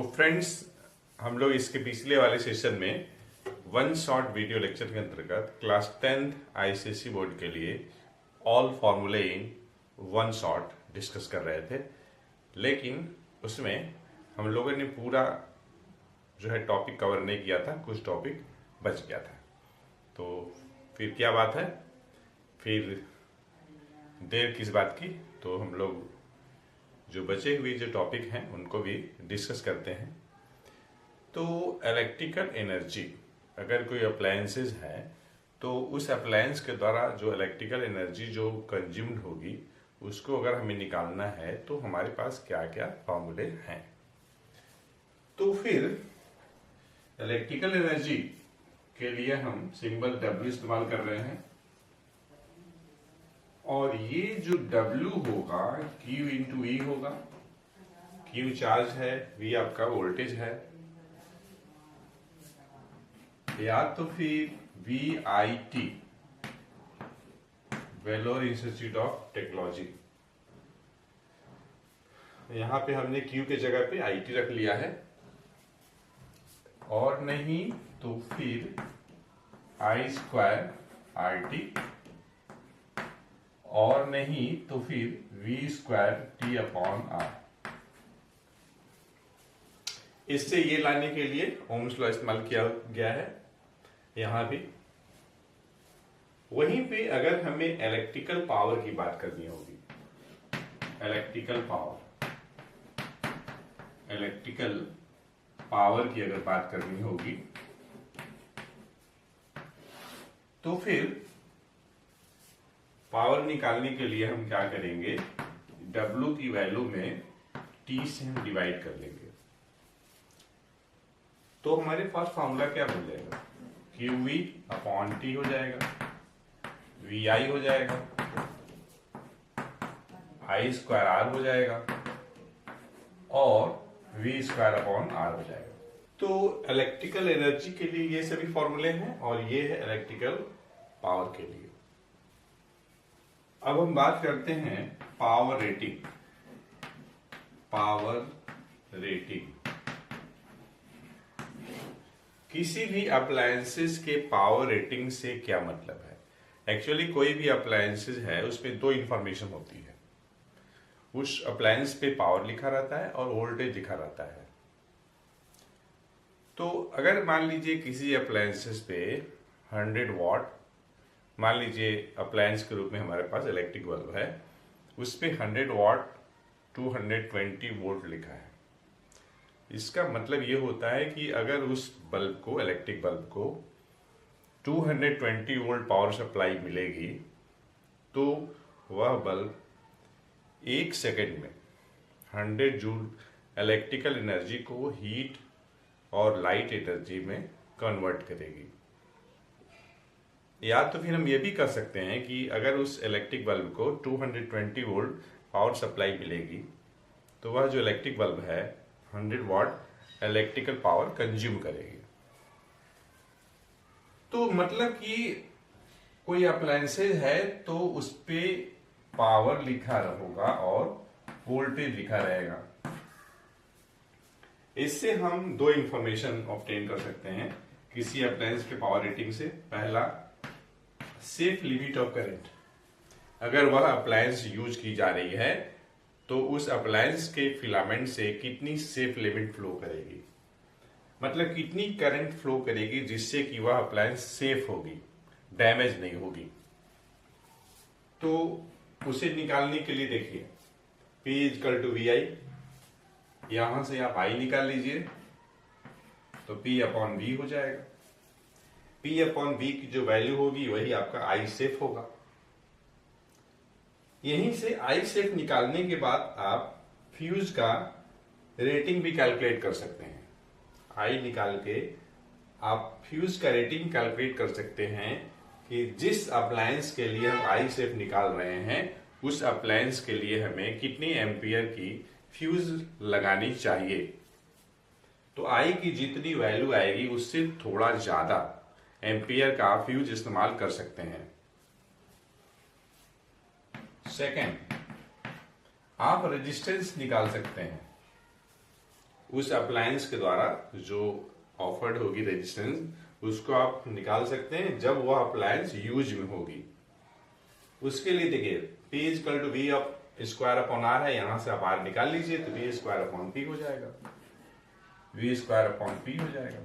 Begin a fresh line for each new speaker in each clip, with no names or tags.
Friends, हम लोग इसके पिछले वाले सेशन में वन शॉट वीडियो लेक्चर के अंतर्गत क्लास 10th आईसीएसई बोर्ड के लिए ऑल फॉर्मूले इन वन शॉट डिस्कस कर रहे थे। लेकिन उसमें हम लोगों ने पूरा जो है टॉपिक कवर नहीं किया था, कुछ टॉपिक बच गया था। तो फिर क्या बात है, फिर देर किस बात की। तो हम लोग जो बचे हुए जो टॉपिक हैं उनको भी डिस्कस करते हैं। तो इलेक्ट्रिकल एनर्जी, अगर कोई अप्लायंसेस है तो उस अप्लायंस के द्वारा जो इलेक्ट्रिकल एनर्जी जो कंज्यूम्ड होगी उसको अगर हमें निकालना है तो हमारे पास क्या क्या फॉर्मूले हैं। तो फिर इलेक्ट्रिकल एनर्जी के लिए हम सिंबल W इस्तेमाल कर रहे हैं और ये जो W होगा Q इंटू E होगा। Q चार्ज है, V आपका वोल्टेज है, या तो फिर VIT Vellore Institute of Technology. यहां पे हमने Q के जगह पे IT रख लिया है, और नहीं तो फिर I² RT, और नहीं तो फिर V² T/R। इससे ये लाने के लिए ओम्स लॉ इस्तेमाल किया गया है यहां भी। वहीं पे अगर हमें इलेक्ट्रिकल पावर की बात करनी होगी, इलेक्ट्रिकल पावर की अगर बात करनी होगी तो फिर पावर निकालने के लिए हम क्या करेंगे, W की वैल्यू में T से हम डिवाइड कर लेंगे। तो हमारे पास फॉर्मूला क्या बन जाएगा, QV/T हो जाएगा, VI हो जाएगा, I² हो जाएगा और V² हो जाएगा। तो इलेक्ट्रिकल एनर्जी के लिए ये सभी फॉर्मूले हैं और ये है इलेक्ट्रिकल पावर के लिए। अब हम बात करते हैं पावर रेटिंग। किसी भी अप्लायंसेस के पावर रेटिंग से क्या मतलब है। एक्चुअली कोई भी अप्लायंसेस है उसमें दो इंफॉर्मेशन होती है। उस अप्लायंस पे पावर लिखा रहता है और वोल्टेज लिखा रहता है। तो अगर मान लीजिए किसी अप्लायंसेस पे 100 वाट, मान लीजिए अप्लायंस के रूप में हमारे पास इलेक्ट्रिक बल्ब है, उस पे 100 वाट 220 वोल्ट लिखा है। इसका मतलब ये होता है कि अगर उस बल्ब को, इलेक्ट्रिक बल्ब को 220 वोल्ट पावर सप्लाई मिलेगी तो वह बल्ब 1 सेकेंड में 100 जूल इलेक्ट्रिकल एनर्जी को हीट और लाइट एनर्जी में कन्वर्ट करेगी। या तो फिर हम ये भी कर सकते हैं कि अगर उस इलेक्ट्रिक बल्ब को 220 वोल्ट पावर सप्लाई मिलेगी तो वह जो इलेक्ट्रिक बल्ब है 100 वाट इलेक्ट्रिकल पावर कंज्यूम करेगी। तो मतलब कि कोई अप्लायंसेज है तो उस पे पावर लिखा होगा और वोल्टेज लिखा रहेगा। इससे हम दो इंफॉर्मेशन ऑब्टेन कर सकते हैं किसी अप्लायंस के पावर रेटिंग से। पहला, सेफ लिमिट ऑफ करंट। अगर वह अप्लायंस यूज की जा रही है तो उस अप्लायंस के फिलामेंट से कितनी सेफ लिमिट फ्लो करेगी, मतलब कितनी करंट फ्लो करेगी जिससे कि वह अप्लायंस सेफ होगी, डैमेज नहीं होगी। तो उसे निकालने के लिए देखिए P = VI, यहां से आप I निकाल लीजिए तो P/V हो जाएगा। P/V की जो वैल्यू होगी वही आपका I सेफ होगा। यहीं से I सेफ निकालने के बाद आप फ्यूज का रेटिंग भी कैलकुलेट कर सकते हैं। I निकाल के आप फ्यूज का रेटिंग कैलकुलेट कर सकते हैं कि जिस अप्लायंस के लिए हम I सेफ निकाल रहे हैं उस अप्लायंस के लिए हमें कितनी एम्पियर की फ्यूज लगानी चाहिए। तो I की जितनी वैल्यू आएगी उससे थोड़ा ज्यादा एम्पियर का फ्यूज इस्तेमाल कर सकते हैं। सेकेंड, आप रेजिस्टेंस निकाल सकते हैं। उस अप्लायंस के द्वारा जो ऑफर्ड होगी रेजिस्टेंस, उसको आप निकाल सकते हैं जब वह अप्लायंस यूज में होगी। उसके लिए देखिए P equal to V of square upon R है, यहां से आप आर निकाल लीजिए तो वी स्क्वायर अपॉन पी हो जाएगा, वी स्क्वायर अपॉन पी हो जाएगा।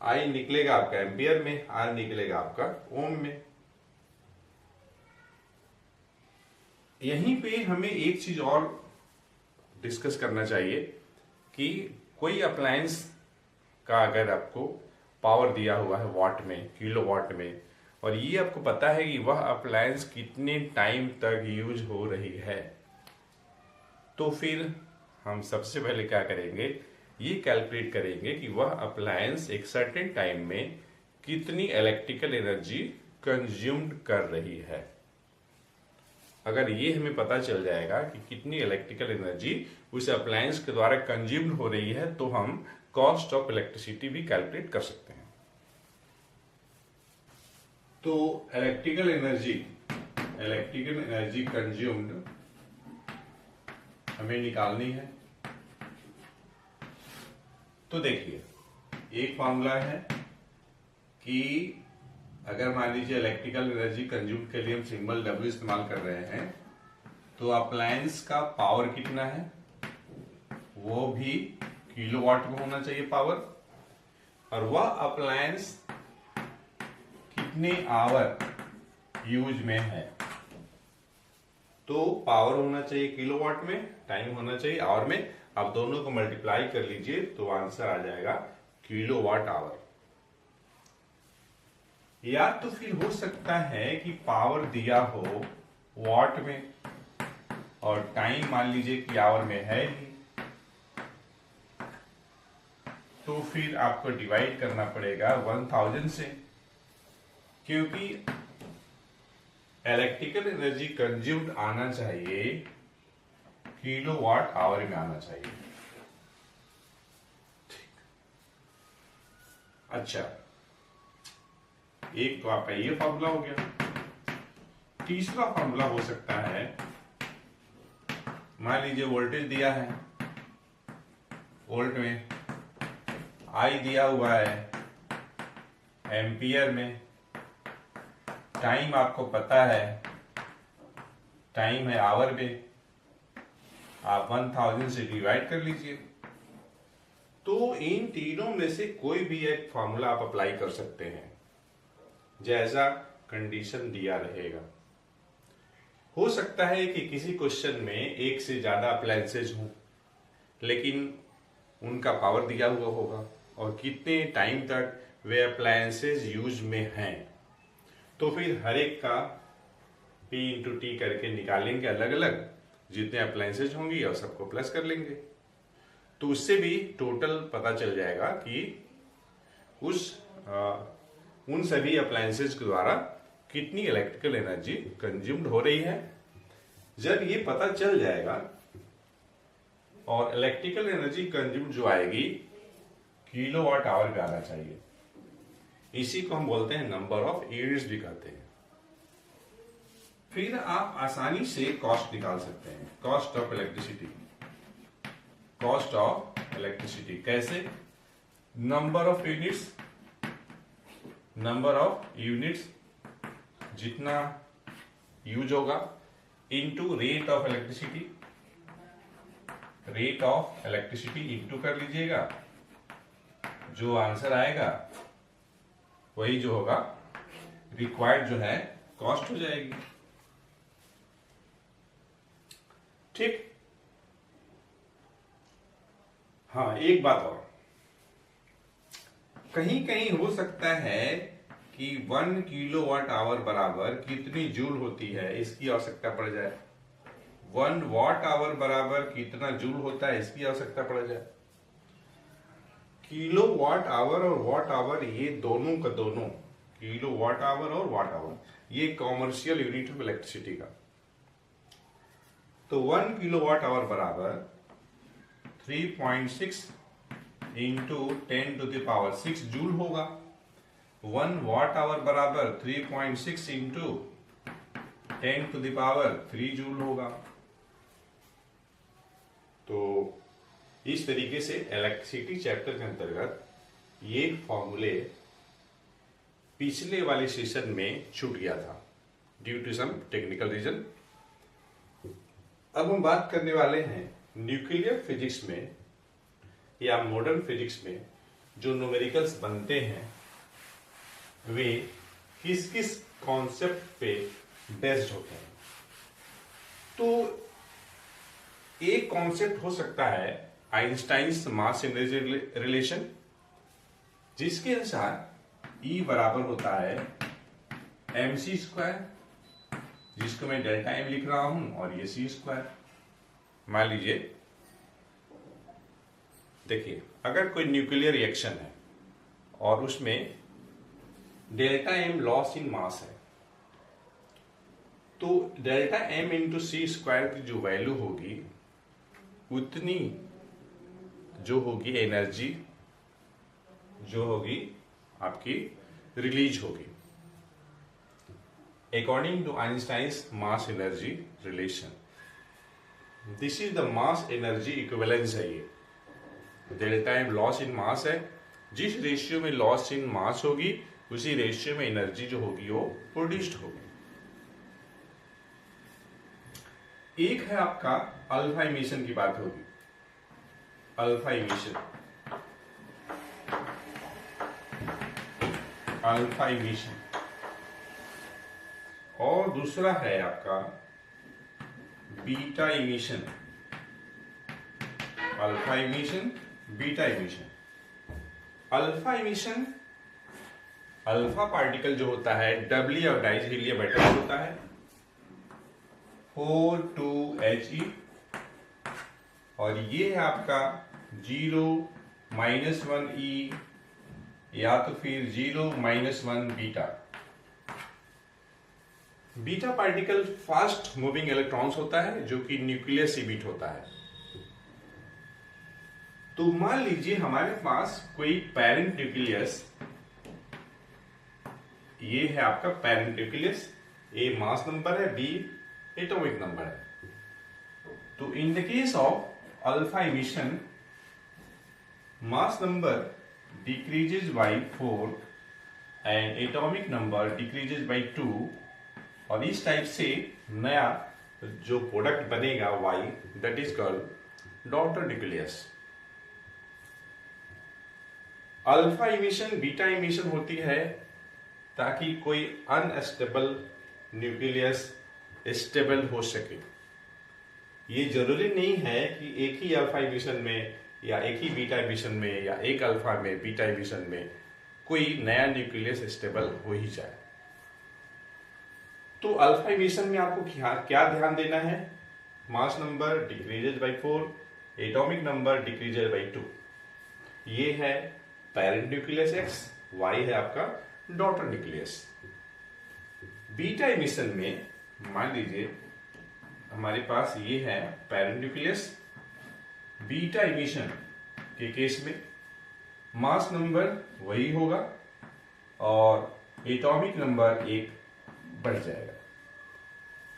आई निकलेगा आपका एम्पियर में, आर निकलेगा आपका ओम में। यहीं पे हमें एक चीज और डिस्कस करना चाहिए कि कोई अप्लायंस का अगर आपको पावर दिया हुआ है वाट में, किलो वाट में, और ये आपको पता है कि वह अप्लायंस कितने टाइम तक यूज हो रही है, तो फिर हम सबसे पहले क्या करेंगे, ये कैलकुलेट करेंगे कि वह अप्लायंस एक सर्टेन टाइम में कितनी इलेक्ट्रिकल एनर्जी कंज्यूम्ड कर रही है। अगर ये हमें पता चल जाएगा कि कितनी इलेक्ट्रिकल एनर्जी उस अप्लायंस के द्वारा कंज्यूम्ड हो रही है, तो हम कॉस्ट ऑफ इलेक्ट्रिसिटी भी कैलकुलेट कर सकते हैं। तो इलेक्ट्रिकल एनर्जी कंज्यूम्ड हमें निकालनी है। तो देखिए एक फॉर्मूला है कि अगर मान लीजिए इलेक्ट्रिकल एनर्जी कंज्यूम के लिए हम सिंबल W इस्तेमाल कर रहे हैं, तो अप्लायंस का पावर कितना है, वो भी किलोवाट में होना चाहिए पावर, और वह अप्लायंस कितने आवर यूज में है, तो पावर होना चाहिए किलोवाट में, टाइम होना चाहिए आवर में। आप दोनों को मल्टीप्लाई कर लीजिए तो आंसर आ जाएगा किलोवाट आवर। या तो फिर हो सकता है कि पावर दिया हो वाट में और टाइम मान लीजिए कि आवर में है ही, तो फिर आपको डिवाइड करना पड़ेगा 1000 से, क्योंकि इलेक्ट्रिकल एनर्जी कंज्यूम्ड आना चाहिए किलोवाट आवर में आना चाहिए। अच्छा, एक तो आपका ये फॉर्मूला हो गया। तीसरा फॉर्मूला हो सकता है, मान लीजिए वोल्टेज दिया है, वोल्ट में, आई दिया हुआ है एम्पियर में, टाइम आपको पता है, टाइम है आवर में, आप 1000 से डिवाइड कर लीजिए। तो इन तीनों में से कोई भी एक फॉर्मूला आप अप्लाई कर सकते हैं, जैसा कंडीशन दिया रहेगा। हो सकता है कि किसी क्वेश्चन में एक से ज्यादा अप्लायंसेज हों, लेकिन उनका पावर दिया हुआ होगा और कितने टाइम तक वे अप्लायंसेज यूज में हैं, तो फिर हर एक का P इंटू टी करके निकालेंगे अलग अलग, जितने अप्लायंसेज होंगी और सबको प्लस कर लेंगे, तो उससे भी टोटल पता चल जाएगा कि उन सभी अप्लायंसेज के द्वारा कितनी इलेक्ट्रिकल एनर्जी कंज्यूम्ड हो रही है। जब ये पता चल जाएगा और इलेक्ट्रिकल एनर्जी कंज्यूम्ड जो आएगी किलोवाट आवर पे आना चाहिए, इसी को हम बोलते हैं नंबर ऑफ यूनिट्स भी कहते हैं। फिर आप आसानी से कॉस्ट निकाल सकते हैं, cost of electricity. Cost of electricity कैसे, नंबर ऑफ यूनिट्स जितना यूज होगा into rate of electricity, rate of electricity into कर लीजिएगा, जो आंसर आएगा वही जो होगा रिक्वायर्ड जो है कॉस्ट हो जाएगी। ठीक। हाँ, एक बात और, कहीं कहीं हो सकता है कि 1 किलोवाट आवर बराबर कितनी जूल होती है इसकी आवश्यकता पड़ जाए, 1 वाट आवर बराबर कितना जूल होता है इसकी आवश्यकता पड़ जाए। किलो वाट आवर और वाट आवर, ये दोनों का दोनों, किलो वाट आवर और वाट आवर, ये कॉमर्शियल यूनिट ऑफ इलेक्ट्रिसिटी का। तो 1 किलो वाट आवर बराबर 3.6 into 10 to the power 6 joule होगा। 1 वाट आवर बराबर 3.6 into 10 to the power 3 joule होगा। तो इस तरीके से इलेक्ट्रिसिटी चैप्टर के अंतर्गत ये फॉर्मूले पिछले वाले सेशन में छूट गया था due to some technical reason. अब हम बात करने वाले हैं न्यूक्लियर फिजिक्स में या मॉडर्न फिजिक्स में जो न्यूमेरिकल्स बनते हैं वे किस किस कॉन्सेप्ट पे बेस्ड होते हैं। तो एक कॉन्सेप्ट हो सकता है आइंस्टाइन्स मास एनर्जी रिलेशन, जिसके अनुसार E बराबर होता है mc स्क्वायर, जिसको मैं डेल्टा m लिख रहा हूं, और ये c स्क्वायर। मान लीजिए, देखिए, अगर कोई न्यूक्लियर रिएक्शन है और उसमें delta m loss in mass है, तो डेल्टा m इंटू सी स्क्वायर की जो वैल्यू होगी उतनी जो होगी एनर्जी जो होगी आपकी रिलीज होगी according to Einstein's mass energy relation. This is the mass energy equivalence है। ये delta m loss in mass है, जिस रेशियो में लॉस इन मास होगी उसी रेशियो में एनर्जी जो होगी वो प्रोड्यूस्ड होगी। एक है आपका अल्फा इमिशन की बात होगी, अल्फा इमिशन, अल्फा इमिशन, और दूसरा है आपका beta emission, alpha emission, beta emission. Alpha emission, alpha particle जो होता है डबली ऑर्गेनाइज्ड हीलियम एटम होता है 4,2He, और ये है आपका 0-1e या तो फिर 0-1 beta. Beta particle fast moving electrons होता है जो कि न्यूक्लियस से बीट होता है। तो मान लीजिए हमारे पास कोई पेरेंट न्यूक्लियस, ये है आपका पेरेंट न्यूक्लियस, ए मास नंबर है, बी एटॉमिक नंबर है। तो in the case of alpha emission, mass number decreases by 4 and atomic number decreases by 2, और इस टाइप से नया जो प्रोडक्ट बनेगा Y, that is called daughter nucleus. Alpha emission, beta emission होती है ताकि कोई अनस्टेबल न्यूक्लियस स्टेबल हो सके। ये जरूरी नहीं है कि एक ही अल्फा इमिशन में या एक ही बीटा इमिशन में या एक अल्फा में बीटा इमिशन में कोई नया न्यूक्लियस स्टेबल हो ही जाए। तो अल्फा इमिशन में आपको क्या ध्यान देना है? Mass number decreases bye 4, atomic number decreases bye 2। ये है पेरेंट न्यूक्लियस X, Y है आपका डॉटर न्यूक्लियस। बीटा इमिशन में मान लीजिए हमारे पास ये है पेरेंट न्यूक्लियस। बीटा इमिशन के केस में मास नंबर वही होगा और एटॉमिक नंबर 1 बढ़ जाएगा।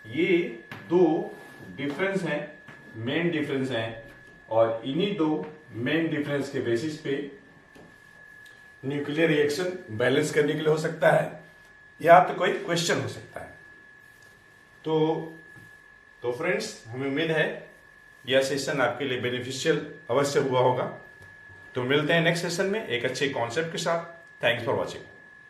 ये दो डिफरेंस हैं, मेन डिफरेंस हैं, और इन्हीं दो मेन डिफरेंस के बेसिस पे न्यूक्लियर रिएक्शन बैलेंस करने के लिए हो सकता है या तो कोई क्वेश्चन हो सकता है। तो फ्रेंड्स, हमें उम्मीद है यह सेशन आपके लिए बेनिफिशियल अवश्य हुआ होगा। तो मिलते हैं नेक्स्ट सेशन में एक अच्छे कॉन्सेप्ट के साथ। Thanks for watching.